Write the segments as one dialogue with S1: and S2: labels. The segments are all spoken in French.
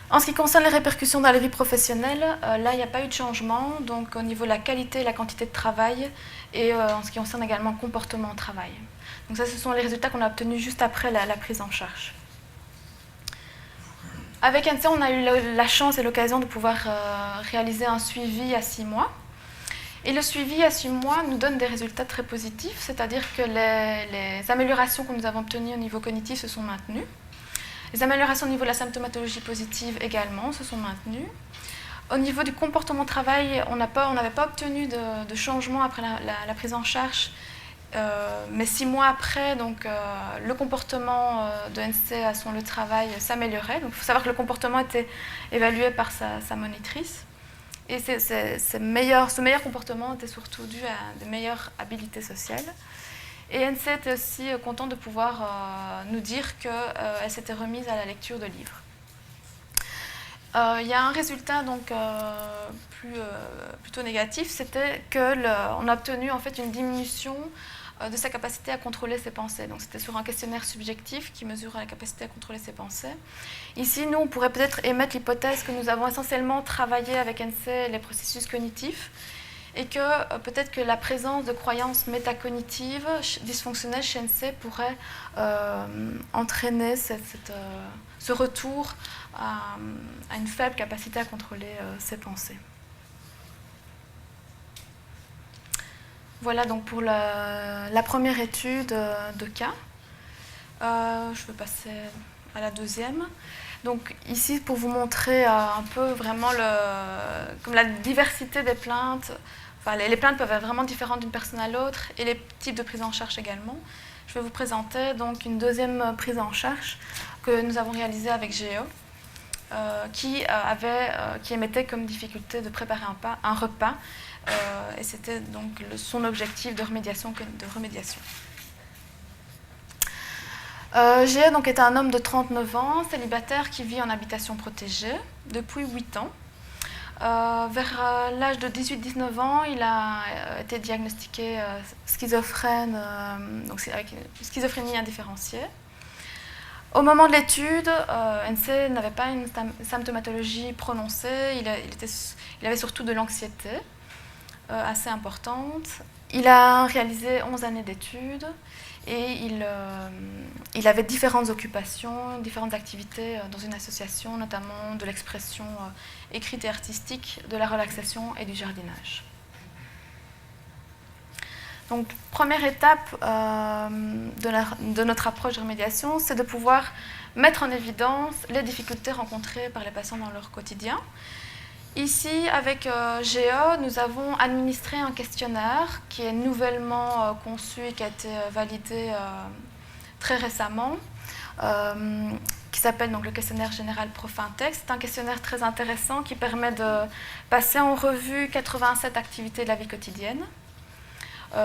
S1: En ce qui concerne les répercussions dans la vie professionnelle, là, il n'y a pas eu de changement, donc au niveau de la qualité et la quantité de travail, et en ce qui concerne également le comportement au travail. Donc ça, ce sont les résultats qu'on a obtenus juste après la prise en charge. Avec NC, on a eu la chance et l'occasion de pouvoir réaliser un suivi à 6 mois. Et le suivi à 6 mois nous donne des résultats très positifs, c'est-à-dire que les améliorations que nous avons obtenues au niveau cognitif se sont maintenues. Les améliorations au niveau de la symptomatologie positive également se sont maintenues. Au niveau du comportement de travail, on n'avait pas obtenu de changement après la prise en charge, mais 6 mois après, donc, le comportement de NC à son lieu de travail s'améliorait. Donc, il faut savoir que le comportement était évalué par sa monitrice. Et ce meilleur comportement était surtout dû à de meilleures habilités sociales. Et NC était aussi contente de pouvoir nous dire qu'elle s'était remise à la lecture de livres. Il y a un résultat donc, plutôt négatif, c'était qu'on a obtenu en fait une diminution de sa capacité à contrôler ses pensées. Donc c'était sur un questionnaire subjectif qui mesurait la capacité à contrôler ses pensées. Ici, nous, on pourrait peut-être émettre l'hypothèse que nous avons essentiellement travaillé avec NC les processus cognitifs et que peut-être que la présence de croyances métacognitives dysfonctionnelles chez NC pourrait entraîner ce retour à une faible capacité à contrôler ses pensées. Voilà donc pour la première étude de cas. Je vais passer à la deuxième. Donc ici, pour vous montrer un peu vraiment comme la diversité des plaintes, enfin, les plaintes peuvent être vraiment différentes d'une personne à l'autre et les types de prise en charge également. Je vais vous présenter donc une deuxième prise en charge que nous avons réalisée avec GEO, qui émettait comme difficulté de préparer un repas, et c'était donc son objectif de remédiation. GE donc, est un homme de 39 ans, célibataire, qui vit en habitation protégée depuis 8 ans. Vers l'âge de 18-19 ans, il a été diagnostiqué schizophrène, donc avec une schizophrénie indifférenciée. Au moment de l'étude, NC n'avait pas une symptomatologie prononcée, il avait surtout de l'anxiété assez importante. Il a réalisé 11 années d'études et il avait différentes occupations, différentes activités dans une association, notamment de l'expression écrite et artistique, de la relaxation et du jardinage. Donc, première étape de notre approche de remédiation, c'est de pouvoir mettre en évidence les difficultés rencontrées par les patients dans leur quotidien. Ici, avec GEO, nous avons administré un questionnaire qui est nouvellement conçu et qui a été validé très récemment, qui s'appelle donc le questionnaire général Profintex. C'est un questionnaire très intéressant qui permet de passer en revue 87 activités de la vie quotidienne,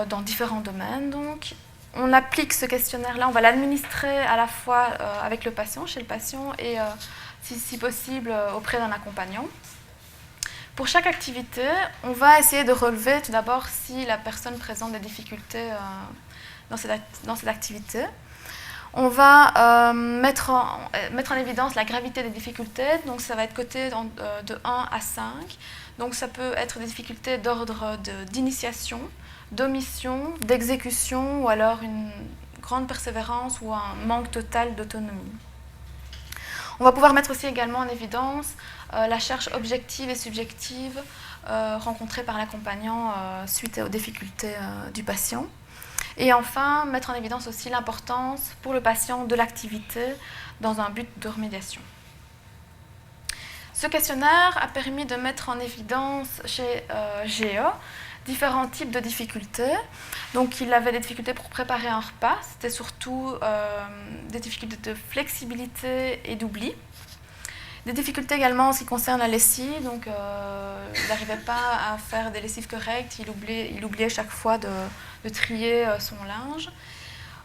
S1: dans différents domaines. Donc, on applique ce questionnaire-là, on va l'administrer à la fois avec le patient, chez le patient, et si possible auprès d'un accompagnant. Pour chaque activité, on va essayer de relever tout d'abord si la personne présente des difficultés dans cette activité. On va mettre en évidence la gravité des difficultés, donc ça va être coté de 1 à 5. Donc ça peut être des difficultés d'ordre d'initiation, d'omission, d'exécution ou alors une grande persévérance ou un manque total d'autonomie. On va pouvoir mettre aussi également en évidence la charge objective et subjective rencontrée par l'accompagnant suite aux difficultés du patient. Et enfin, mettre en évidence aussi l'importance pour le patient de l'activité dans un but de remédiation. Ce questionnaire a permis de mettre en évidence chez GEO différents types de difficultés. Donc, il avait des difficultés pour préparer un repas. C'était surtout des difficultés de flexibilité et d'oubli. Des difficultés également en ce qui concerne la lessive. Donc, il n'arrivait pas à faire des lessives correctes. Il oubliait chaque fois de trier son linge.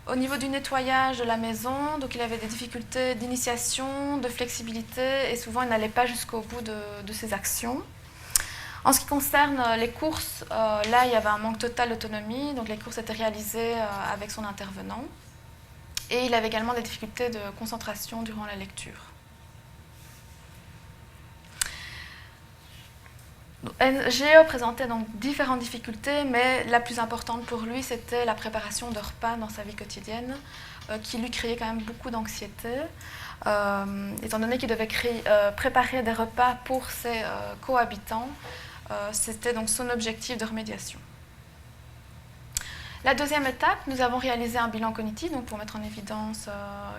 S1: Au niveau du nettoyage de la maison, donc il avait des difficultés d'initiation, de flexibilité et souvent il n'allait pas jusqu'au bout de ses actions. En ce qui concerne les courses, là il y avait un manque total d'autonomie, donc les courses étaient réalisées avec son intervenant. Et il avait également des difficultés de concentration durant la lecture. GE présentait donc différentes difficultés, mais la plus importante pour lui, c'était la préparation de repas dans sa vie quotidienne, qui lui créait quand même beaucoup d'anxiété, étant donné qu'il devait préparer des repas pour ses cohabitants. C'était donc son objectif de remédiation. La deuxième étape, nous avons réalisé un bilan cognitif donc pour mettre en évidence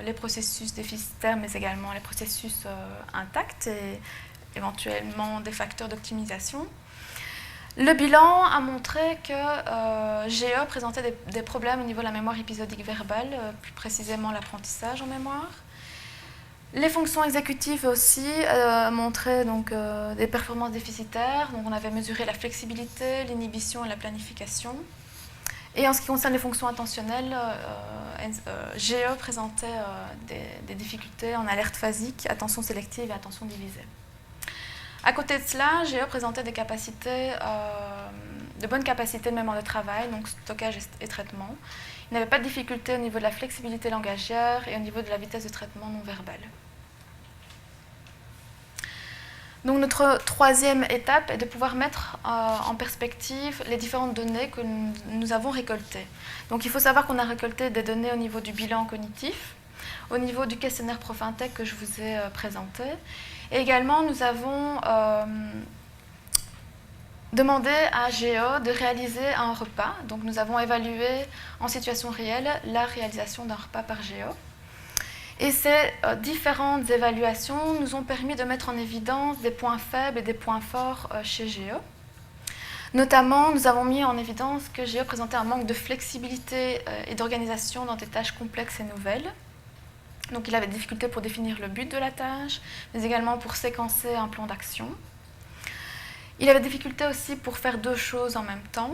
S1: les processus déficitaires, mais également les processus intacts et éventuellement des facteurs d'optimisation. Le bilan a montré que GE présentait des problèmes au niveau de la mémoire épisodique verbale, plus précisément l'apprentissage en mémoire. Les fonctions exécutives aussi montraient donc, des performances déficitaires. Donc on avait mesuré la flexibilité, l'inhibition et la planification. Et en ce qui concerne les fonctions attentionnelles, GE présentait des difficultés en alerte phasique, attention sélective et attention divisée. À côté de cela, GE présentait des capacités, de bonnes capacités de mémoire de travail, donc stockage et traitement. Il n'avait pas de difficulté au niveau de la flexibilité langagière et au niveau de la vitesse de traitement non verbale. Donc notre troisième étape est de pouvoir mettre en perspective les différentes données que nous avons récoltées. Donc il faut savoir qu'on a récolté des données au niveau du bilan cognitif, au niveau du questionnaire Profintech que je vous ai présenté. Et également, nous avons demandé à GE de réaliser un repas. Donc nous avons évalué en situation réelle la réalisation d'un repas par GE. Et ces différentes évaluations nous ont permis de mettre en évidence des points faibles et des points forts chez GE. Notamment, nous avons mis en évidence que GE présentait un manque de flexibilité et d'organisation dans des tâches complexes et nouvelles. Donc il avait des difficultés pour définir le but de la tâche, mais également pour séquencer un plan d'action. Il avait des difficultés aussi pour faire deux choses en même temps.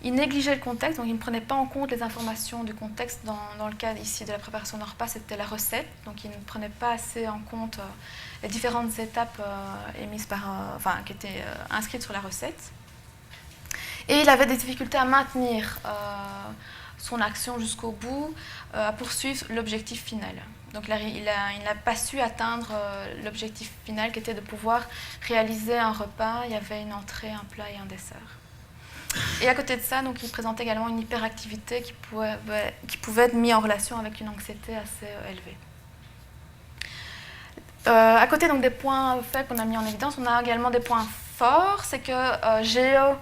S1: Il négligeait le contexte, donc il ne prenait pas en compte les informations du contexte. Dans le cas ici de la préparation d'un repas, c'était la recette, donc il ne prenait pas assez en compte les différentes étapes qui étaient inscrites sur la recette. Et il avait des difficultés à maintenir son action jusqu'au bout, à poursuivre l'objectif final. Donc il n'a pas su atteindre l'objectif final qui était de pouvoir réaliser un repas. Il y avait une entrée, un plat et un dessert. Et à côté de ça, donc, il présentait également une hyperactivité qui pouvait être mise en relation avec une anxiété assez élevée. À côté donc, des points faibles qu'on a mis en évidence, on a également des points forts. C'est que GE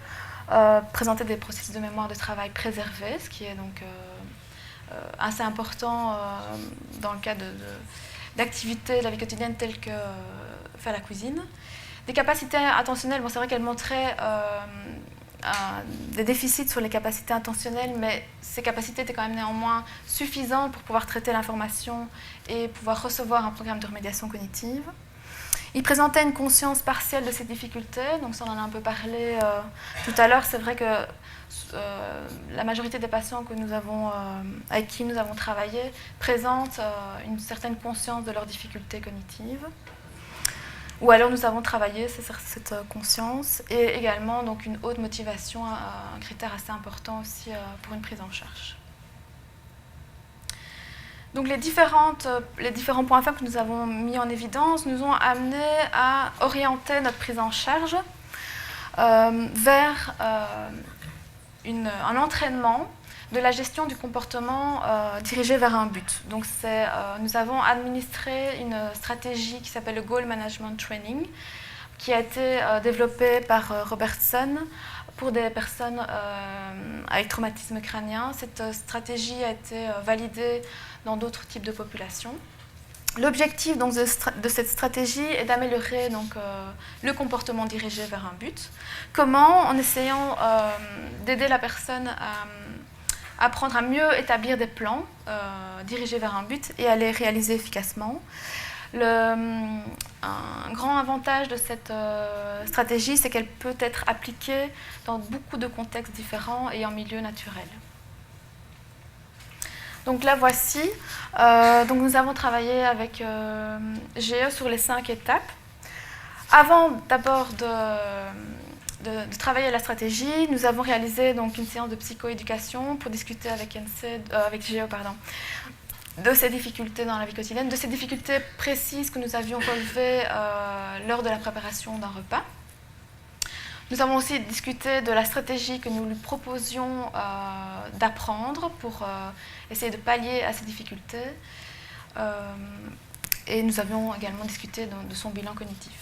S1: présentait des processus de mémoire de travail préservés, ce qui est donc assez important dans le cas d'activités de la vie quotidienne telles que faire la cuisine. Des capacités attentionnelles, bon, c'est vrai qu'elles montraient des déficits sur les capacités intentionnelles, mais ces capacités étaient quand même néanmoins suffisantes pour pouvoir traiter l'information et pouvoir recevoir un programme de remédiation cognitive. Il présentait une conscience partielle de ces difficultés, donc ça on en a un peu parlé tout à l'heure. C'est vrai que la majorité des patients avec qui nous avons travaillé présentent une certaine conscience de leurs difficultés cognitives. Ou alors nous avons travaillé cette conscience et également donc, une haute motivation, un critère assez important aussi pour une prise en charge. Donc les différents points faibles que nous avons mis en évidence nous ont amené à orienter notre prise en charge vers un entraînement de la gestion du comportement dirigé vers un but. Donc nous avons administré une stratégie qui s'appelle le Goal Management Training, qui a été développée par Robertson pour des personnes avec traumatisme crânien. Cette stratégie a été validée dans d'autres types de populations. L'objectif donc, de cette stratégie est d'améliorer donc, le comportement dirigé vers un but. Comment? En essayant d'aider la personne à apprendre à mieux établir des plans dirigés vers un but et à les réaliser efficacement. Un grand avantage de cette stratégie, c'est qu'elle peut être appliquée dans beaucoup de contextes différents et en milieu naturel. Donc là, voici. Donc nous avons travaillé avec GE sur les 5 étapes. Avant d'abord de travailler la stratégie, nous avons réalisé donc, une séance de psychoéducation pour discuter avec GE de ces difficultés dans la vie quotidienne, de ces difficultés précises que nous avions relevées lors de la préparation d'un repas. Nous avons aussi discuté de la stratégie que nous lui proposions d'apprendre pour essayer de pallier à ces difficultés. Et nous avions également discuté de son bilan cognitif.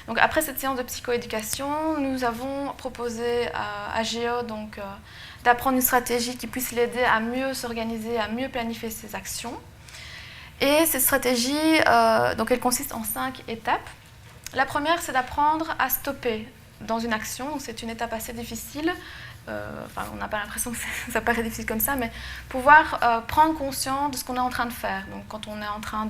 S1: Donc, après cette séance de psychoéducation, nous avons proposé à Géo d'apprendre une stratégie qui puisse l'aider à mieux s'organiser, à mieux planifier ses actions. Et cette stratégie, elle consiste en 5 étapes. La première, c'est d'apprendre à stopper dans une action. C'est une étape assez difficile. On n'a pas l'impression que ça paraît difficile comme ça, mais pouvoir prendre conscience de ce qu'on est en train de faire. Donc, quand on est en train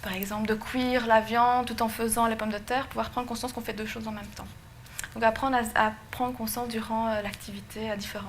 S1: par exemple, de cuire la viande tout en faisant les pommes de terre, pouvoir prendre conscience qu'on fait 2 choses en même temps. Donc, apprendre à prendre conscience durant l'activité à différents